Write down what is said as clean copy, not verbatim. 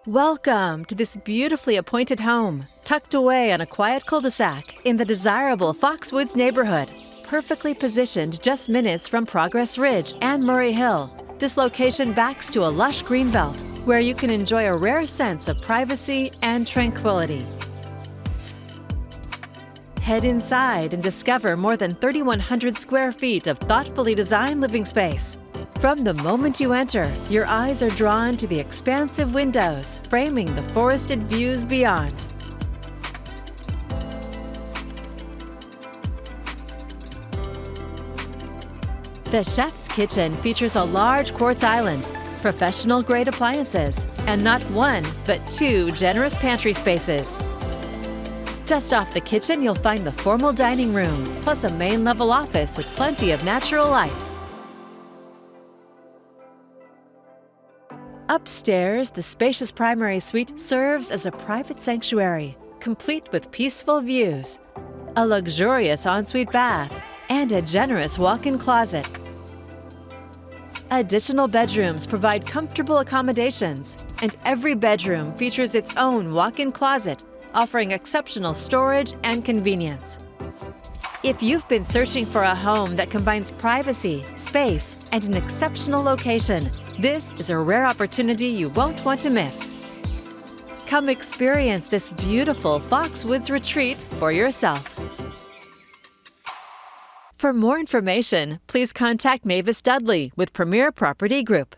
Welcome to this beautifully appointed home, tucked away on a quiet cul-de-sac in the desirable Foxwoods neighborhood. Perfectly positioned just minutes from Progress Ridge and Murrayhill, this location backs to a lush greenbelt where you can enjoy a rare sense of privacy and tranquility. Head inside and discover more than 3,100 square feet of thoughtfully designed living space. From the moment you enter, your eyes are drawn to the expansive windows framing the forested views beyond. The chef's kitchen features a large quartz island, professional-grade appliances, and not one, but two generous pantry spaces. Just off the kitchen, you'll find the formal dining room, plus a main-level office with plenty of natural light. Upstairs, the spacious primary suite serves as a private sanctuary, complete with peaceful views, a luxurious ensuite bath, and a generous walk-in closet. Additional bedrooms provide comfortable accommodations, and every bedroom features its own walk-in closet, offering exceptional storage and convenience. If you've been searching for a home that combines privacy, space, and an exceptional location, this is a rare opportunity you won't want to miss. Come experience this beautiful Foxwoods retreat for yourself. For more information, please contact Mavis Dudley with Premier Property Group.